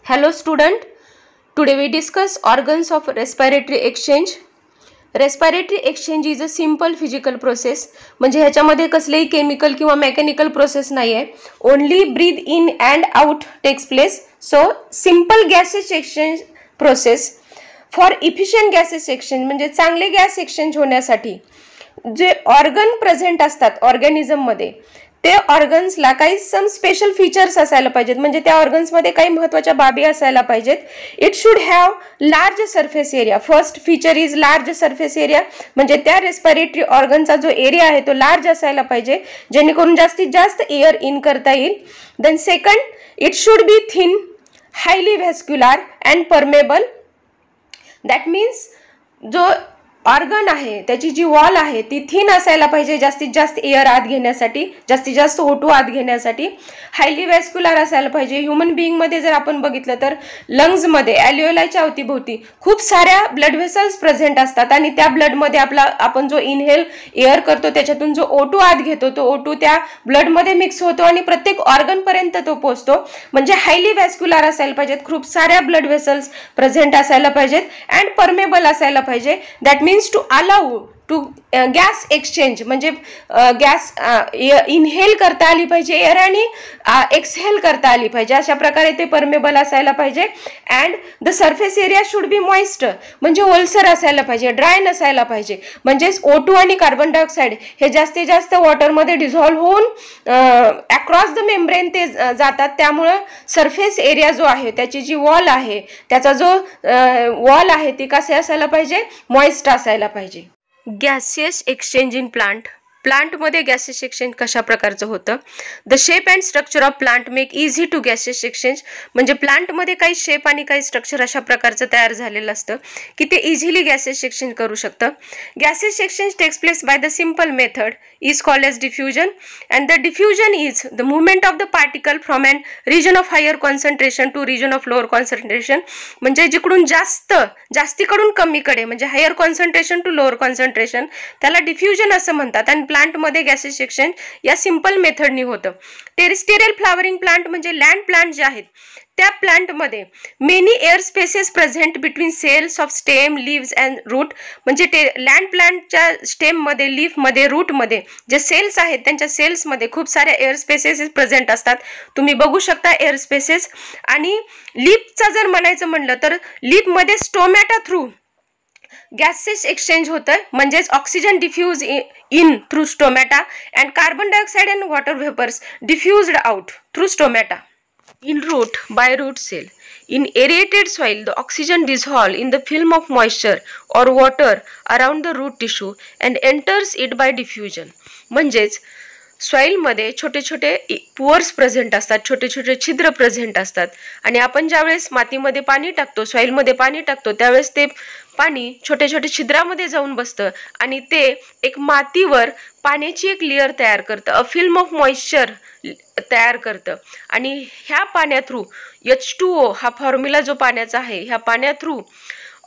Hello student, today we discuss organs of respiratory exchange. Respiratory exchange is a simple physical process. म्हणजे ह्याच्यामध्ये कसलेही chemical किंवा mechanical process नाही आहे. Only breathe in and out takes place. So simple gases exchange process for efficient gases exchange म्हणजे चांगले gas exchange होण्यासाठी जे ऑर्गन प्रेझेंट असतात ऑर्गॅनिझम मध्ये ते ऑर्गन्सला काही सम स्पेशल फीचर्स असायला पाहिजेत. म्हणजे त्या ऑर्गन्समध्ये काही महत्त्वाच्या बाबी असायला पाहिजेत. It should have large surface area. First feature is large surface area. म्हणजे त्या रेस्पिरेटरी ऑर्गनचा जो एरिया आहे तो लार्ज असायला पाहिजे जेणेकरून जास्तीत जास्त एअर इन करता येईल. Then second, it should be thin, highly vascular and permeable. That means जो ऑर्गन आहे त्याची जी वॉल आहे ती थिन असायला पाहिजे जास्तीत जास्त एअर आत घेण्यासाठी, जास्तीत जास्त O2 आत घेण्यासाठी. हायली व्हॅस्क्युलर असायला पाहिजे. ह्युमन बिईंगमध्ये जर आपण बघितलं तर लंग्समध्ये ॲल्व्होलायच्या अवतीभोवती खूप साऱ्या ब्लड व्हेसल्स प्रेझेंट असतात आणि त्या ब्लडमध्ये आपण जो इनहेल एअर करतो त्याच्यातून जो O2 आत घेतो तो O2 त्या ब्लडमध्ये मिक्स होतो आणि प्रत्येक ऑर्गनपर्यंत तो पोहोचतो. म्हणजे हायली व्हॅस्क्युलर असायला पाहिजेत, खूप साऱ्या ब्लड व्हेसल्स प्रेझेंट असायला पाहिजेत अँड परमेबल असायला पाहिजे. That means to allow to gas exchange म्हणजे गॅस इनहेल करता आली पाहिजे एअर आणि एक्सहेल करता आली पाहिजे. अशा प्रकारे ते परमेबल असायला पाहिजे. And the surface area should be moist म्हणजे ओलसर असायला पाहिजे, ड्राय नसायला पाहिजे. म्हणजेच O2 आणि कार्बन डायऑक्साईड हे जास्तीत जास्त वॉटरमध्ये डिझॉल्व्ह होऊन अक्रॉस द मेम्ब्रेन ते जातात. त्यामुळं सरफेस एरिया जो आहे त्याची जी वॉल आहे त्याचा जो वॉल आहे ती कसे असायला पाहिजे, मॉइस्ट असायला पाहिजे. Gaseous exchange in plant. प्लांटमध्ये गॅसेस एक्सचेंज कशा प्रकारचं होतं. The shape and structure of plant make easy to gases exchange. म्हणजे प्लांटमध्ये काही शेप आणि काही स्ट्रक्चर अशा प्रकारचं तयार झालेलं असतं की ते इझिली गॅसेस एक्सचेंज करू शकतं. Gases exchange takes place by the simple method is called as diffusion. And the diffusion is the movement of the particle from an region of higher concentration to region of lower concentration. म्हणजे जिकडून जास्तीकडून कमीकडे म्हणजे higher concentration to lower concentration त्याला diffusion असं म्हणतात. आणि प्लांटमध्ये गॅसेस एक्सचेंज या सिंपल मेथडनी होतं. टेरेस्ट्रियल फ्लावरिंग प्लांट म्हणजे लँड प्लांट जे आहेत त्या प्लांटमध्ये many air spaces present between cells of stem, leaves and root. म्हणजे लँड प्लांटच्या स्टेममध्ये, लीफमध्ये, रूटमध्ये जे सेल्स आहेत त्यांच्या सेल्समध्ये खूप साऱ्या एअर स्पेसेस प्रेझेंट असतात. तुम्ही बघू शकता एअर स्पेसेस. आणि लीफचा जर म्हणायचं म्हणलं तर लीफमध्ये स्टोमॅटा थ्रू गॅसेस एक्सचेंज होतं. म्हणजेच oxygen diffuse in through stomata and carbon dioxide and water vapours diffused out through stomata. In root, by root cell. In aerated soil, the oxygen dissolves in the film of moisture or water around the root tissue and enters it by diffusion. म्हणजेच सॉइलमध्ये छोटे छोटे poors present असतात, छोटे छोटे छिद्र present असतात आणि आपण ज्यावेळेस मातीमध्ये पाणी टाकतो, सॉइलमध्ये पाणी टाकतो त्यावेळेस ते पाणी छोटे छोटे छिद्रामध्ये जाऊन बसतं आणि ते एक मातीवर पाण्याची एक लेअर तयार करतं, अ फिल्म ऑफ मॉइश्चर तयार करतं. आणि ह्या पाण्या थ्रू H2O हा फॉर्म्युला जो पाण्याचा आहे ह्या पाण्या थ्रू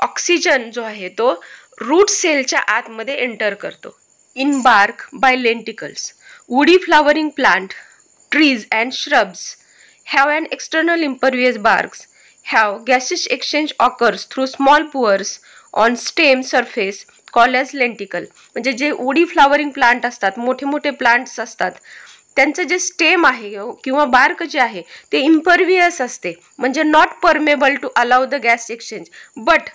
ऑक्सिजन जो आहे तो रूट सेलच्या आतमध्ये एंटर करतो. In bark by lenticels. Woody flowering plant, trees and shrubs have an external impervious barks. Have gaseous exchange occurs through small pores on stem surface called as lenticle. म्हणजे जे woody flowering plant असतात, मोठे मोठे plants असतात त्यांचं जे stem आहे किंवा बार्क जे आहे ते इम्परव्हियस असते. म्हणजे not permeable to allow the gas exchange. But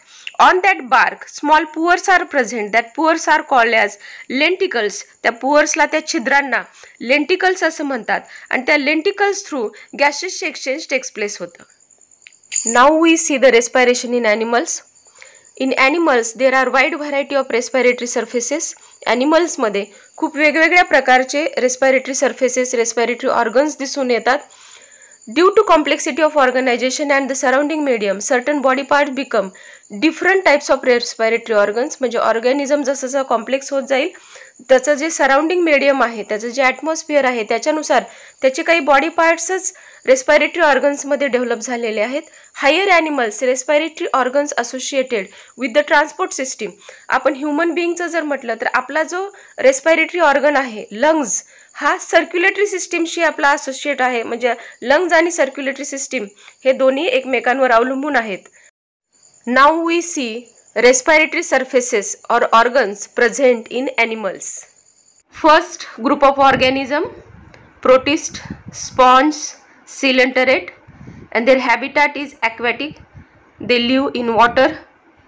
on that bark small pores are present. That pores are called as lenticles. त्या पोअर्सला, त्या छिद्रांना लेंटिकल्स असं म्हणतात आणि त्या lenticels through gases exchange takes place होतं. Now we see the respiration in animals. In animals there are wide variety of respiratory surfaces. ॲनिमल्समध्ये खूप वेगवेगळ्या प्रकारचे रेस्पिरेटरी सर्फेसेस, रेस्पिरेटरी ऑर्गन्स दिसून येतात. Due to complexity of organization and the surrounding medium, certain body parts become different types of respiratory organs. म्हणजे organism जसं जसं complex होत जाईल त्याचं जे सराउंडिंग मीडियम आहे, त्याचं जे ॲटमॉस्फिअर आहे त्याच्यानुसार त्याचे काही बॉडी पार्ट्सच रेस्पिरेटरी ऑर्गन्समध्ये डेव्हलप झालेले आहेत. Higher animals respiratory organs associated with the transport system. आपण ह्युमन बिईंगचं जर म्हटलं तर आपला जो रेस्पिरेटरी ऑर्गन आहे लंग्स हा सर्क्युलेटरी सिस्टीमशी आपला असोसिएट आहे, म्हणजे लंग्स आणि सर्क्युलेटरी सिस्टीम हे दोन्ही एकमेकांवर अवलंबून आहेत. Now we see respiratory surfaces और organs present in animals. First group of organism, protist, sponge, coelenterate, and their habitat is aquatic. They live in water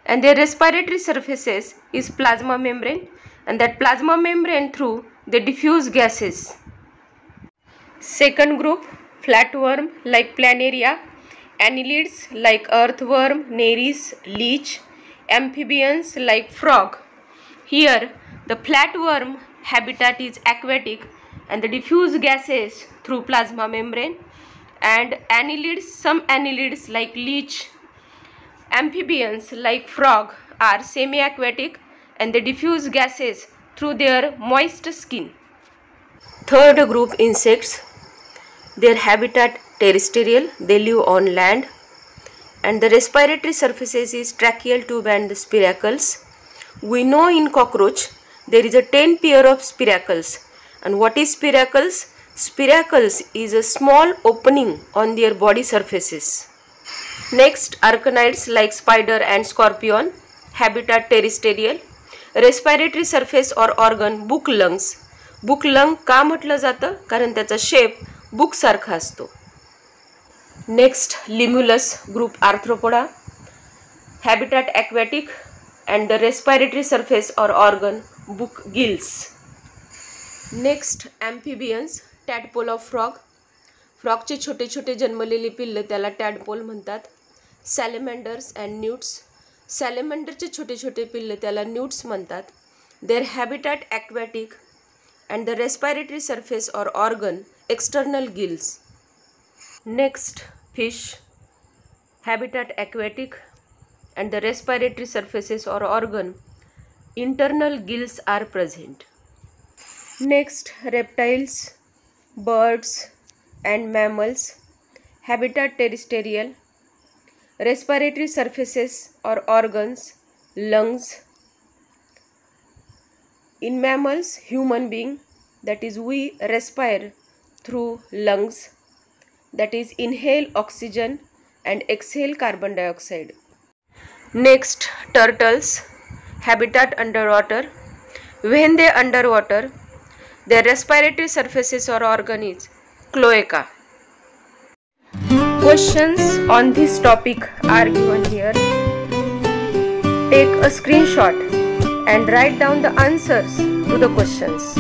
and their respiratory surfaces is plasma membrane, and that plasma membrane through they diffuse gases. Second group, flatworm like planaria, annelids like earthworm, nereis, leech, amphibians like frog. Here the flatworm habitat is aquatic and the diffuse gases through plasma membrane, and annelids, some annelids like leech, amphibians like frog are semi-aquatic and they diffuse gases through their moist skin. Third group, insects. Their habitat terrestrial, they live on land, and the respiratory surfaces is tracheal tube and the spiracles. We know in cockroach there is a 10 pair of spiracles. And what is spiracles? Spiracles is a small opening on their body surfaces. Next, arachnids like spider and scorpion, habitat terrestrial, respiratory surface or organ book lungs. Book lung का म्हटलं जातं? कारण त्याचा shape book सारखा असतो. Next, Limulus group Arthropoda, habitat aquatic and the respiratory surface or organ book gills. Next, amphibians, tadpole of frog. फ्रॉगचे छोटे छोटे जन्मलेली पिल्लं त्याला टॅडपोल म्हणतात. सॅलेमँडर्स अँड न्यूट्स, सॅलेमँडरचे छोटे छोटे पिल्लं त्याला न्यूट्स म्हणतात. Their habitat aquatic and the respiratory surface or organ external gills. Next, fish, habitat aquatic and the respiratory surfaces or organ internal gills are present. Next, reptiles, birds and mammals, habitat terrestrial, respiratory surfaces or organs lungs. In mammals, human being, that is we respire through lungs, that is inhale oxygen and exhale carbon dioxide. Next, turtles, habitat underwater. When they underwater, their respiratory surfaces or organ is cloaca. Questions on this topic are given here. Take a screenshot and write down the answers to the questions.